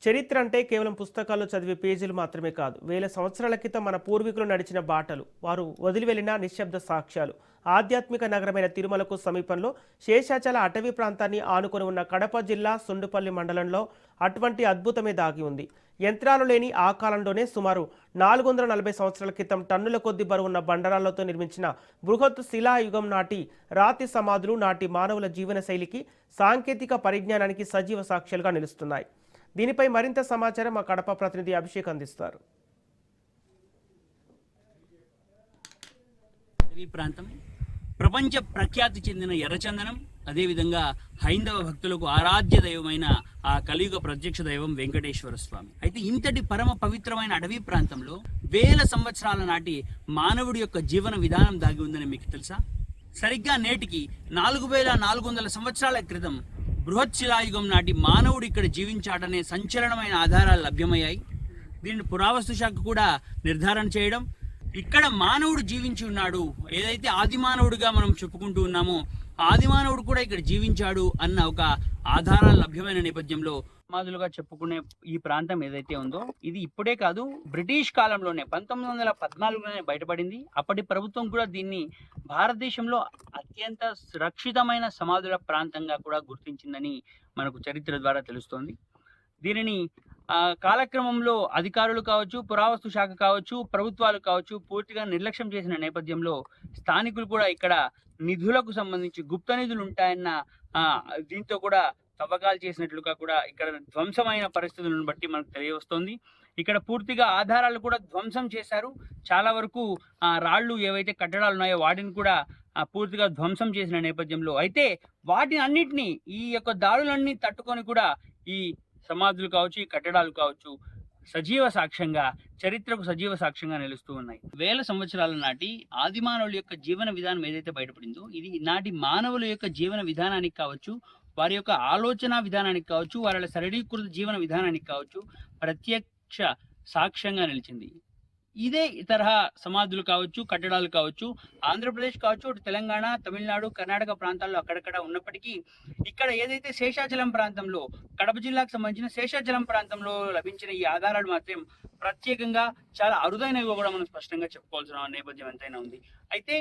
చరిత్ర అంటే కేవలం పుస్తకాల్లో చదివే పేజీలు మాత్రమే కాదు. వేల సంవత్సరాల క్రితం మన పూర్వీకులు నడిచిన బాటలు, వారు వదిలి వెళ్లిన నిశ్శబ్ద సాక్ష్యాలు. ఆధ్యాత్మిక నగరమైన తిరుమలకు సమీపంలో శేషాచల అటవీ ప్రాంతాన్ని ఆనుకొని ఉన్న కడప జిల్లా సుండుపల్లి మండలంలో అటువంటి అద్భుతమే దాగి ఉంది. యంత్రాలు లేని ఆ కాలంలోనే సుమారు 440 సంవత్సరాల క్రితం టన్నుల కొద్ది బరువున్న బండరాళ్లతో నిర్మించిన బృహత్ శిలాయుగం నాటి రాతి సమాధులు నాటి మానవుల జీవన శైలికి, సాంకేతిక పరిజ్ఞానానికి సజీవ సాక్ష్యాలుగా నిలుస్తున్నాయి. దీనిపై మరింత సమాచారం మా కడప ప్రతినిధి అభిషేక్ అందిస్తారు. ఈ ప్రాంతం ప్రపంచ ప్రఖ్యాతి చెందిన ఎర్రచందనం, అదేవిధంగా హైందవ భక్తులకు ఆరాధ్య దైవమైన ఆ కలియుగ ప్రత్యక్ష దైవం వెంకటేశ్వర స్వామి. అయితే ఇంతటి పరమ పవిత్రమైన అడవి ప్రాంతంలో వేల సంవత్సరాల నాటి మానవుడి యొక్క జీవన విధానం దాగి ఉందని మీకు తెలుసా? సరిగ్గా నేటికి 4400 సంవత్సరాల క్రితం బృహత్ శిలాయుగం నాటి మానవుడు ఇక్కడ జీవించాడనే సంచలనమైన ఆధారాలు లభ్యమయ్యాయి. దీన్ని పురావస్తు శాఖ కూడా నిర్ధారణ చేయడం, ఇక్కడ మానవుడు జీవించి ఉన్నాడు, ఏదైతే ఆది మానవుడిగా మనం చెప్పుకుంటూ ఉన్నామో ఆది మానవుడు కూడా ఇక్కడ జీవించాడు అన్న ఒక ఆధారాలు లభ్యమైన నేపథ్యంలో సమాధులుగా చెప్పుకునే ఈ ప్రాంతం ఏదైతే ఉందో ఇది ఇప్పుడే కాదు, బ్రిటిష్ కాలంలోనే 1914లోనే బయటపడింది. అప్పటి ప్రభుత్వం కూడా దీన్ని భారతదేశంలో అత్యంత సురక్షితమైన సమాధుల ప్రాంతంగా కూడా గుర్తించిందని మనకు చరిత్ర ద్వారా తెలుస్తోంది. దీనిని కాలక్రమంలో అధికారులు కావచ్చు, పురావస్తు శాఖ కావచ్చు, ప్రభుత్వాలు కావచ్చు పూర్తిగా నిర్లక్ష్యం చేసిన నేపథ్యంలో స్థానికులు కూడా ఇక్కడ నిధులకు సంబంధించి గుప్త నిధులు ఉంటాయన్న దీంతో కూడా తవ్వకాలు చేసినట్లుగా కూడా ఇక్కడ ధ్వంసమైన పరిస్థితులను బట్టి మనకు తెలియవస్తోంది. ఇక్కడ పూర్తిగా ఆధారాలు కూడా ధ్వంసం చేశారు. చాలా వరకు రాళ్ళు ఏవైతే కట్టడాలు ఉన్నాయో వాటిని కూడా పూర్తిగా ధ్వంసం చేసిన నేపథ్యంలో అయితే వాటిని అన్నిటినీ ఈ యొక్క దాడులన్నీ తట్టుకొని కూడా ఈ సమాధులు కావచ్చు, ఈ కట్టడాలు కావచ్చు సజీవ సాక్ష్యంగా, చరిత్రకు సజీవ సాక్ష్యంగా నిలుస్తూ ఉన్నాయి. వేల సంవత్సరాల నాటి ఆది మానవుల యొక్క జీవన విధానం ఏదైతే బయటపడిందో ఇది నాటి మానవుల యొక్క జీవన విధానానికి కావచ్చు, వారి యొక్క ఆలోచన విధానానికి కావచ్చు, వారి సరళీకృత జీవన విధానానికి కావచ్చు ప్రత్యక్ష సాక్ష్యంగా నిలిచింది. ఇదే తరహా సమాధులు కావచ్చు, కట్టడాలు కావచ్చు ఆంధ్రప్రదేశ్ కావచ్చు, తెలంగాణ, తమిళనాడు, కర్ణాటక ప్రాంతాల్లో అక్కడక్కడ ఉన్నప్పటికీ ఇక్కడ ఏదైతే శేషాచలం ప్రాంతంలో, కడప జిల్లాకు సంబంధించిన శేషాచలం ప్రాంతంలో లభించిన ఈ ఆధారాలు మాత్రం ప్రత్యేకంగా చాలా అరుదైనవి కూడా మనం స్పష్టంగా చెప్పుకోవాల్సిన నేపథ్యం ఎంతైనా ఉంది. అయితే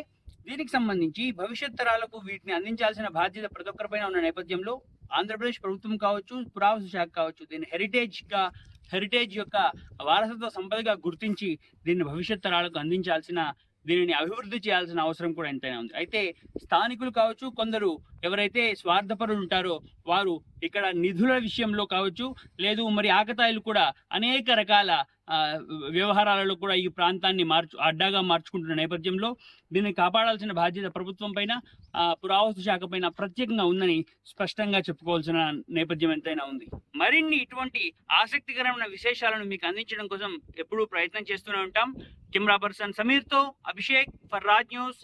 దీనికి సంబంధించి భవిష్యత్ తరాలకు వీటిని అందించాల్సిన బాధ్యత ప్రతి ఒక్కరిపైన ఉన్న నేపథ్యంలో ఆంధ్రప్రదేశ్ ప్రభుత్వం కావచ్చు, పురావస్తు శాఖ కావచ్చు దీన్ని హెరిటేజ్ యొక్క వారసత్వ సంపదగా గుర్తించి దీన్ని భవిష్యత్ తరాలకు అందించాల్సిన, దీనిని అభివృద్ధి చేయాల్సిన అవసరం కూడా ఎంతైనా ఉంది. అయితే స్థానికులు కావచ్చు, కొందరు ఎవరైతే స్వార్థపరులు ఉంటారో వారు ఇక్కడ నిధుల విషయంలో కావచ్చు, లేదు మరి ఆకతాయిలు కూడా అనేక రకాల వ్యవహారాలలో కూడా ఈ ప్రాంతాన్ని అడ్డాగా మార్చుకుంటున్న నేపథ్యంలో దీన్ని కాపాడాల్సిన బాధ్యత ప్రభుత్వం పైన, పురావస్తు శాఖ పైన ప్రత్యేకంగా ఉందని స్పష్టంగా చెప్పుకోవాల్సిన నేపథ్యం ఎంతైనా ఉంది. మరిన్ని ఇటువంటి ఆసక్తికరమైన విశేషాలను మీకు అందించడం కోసం ఎప్పుడూ ప్రయత్నం చేస్తూనే ఉంటాం. కెమెరా పర్సన్ సమీర్తో అభిషేక్ ఫర్ రాజ్ న్యూస్.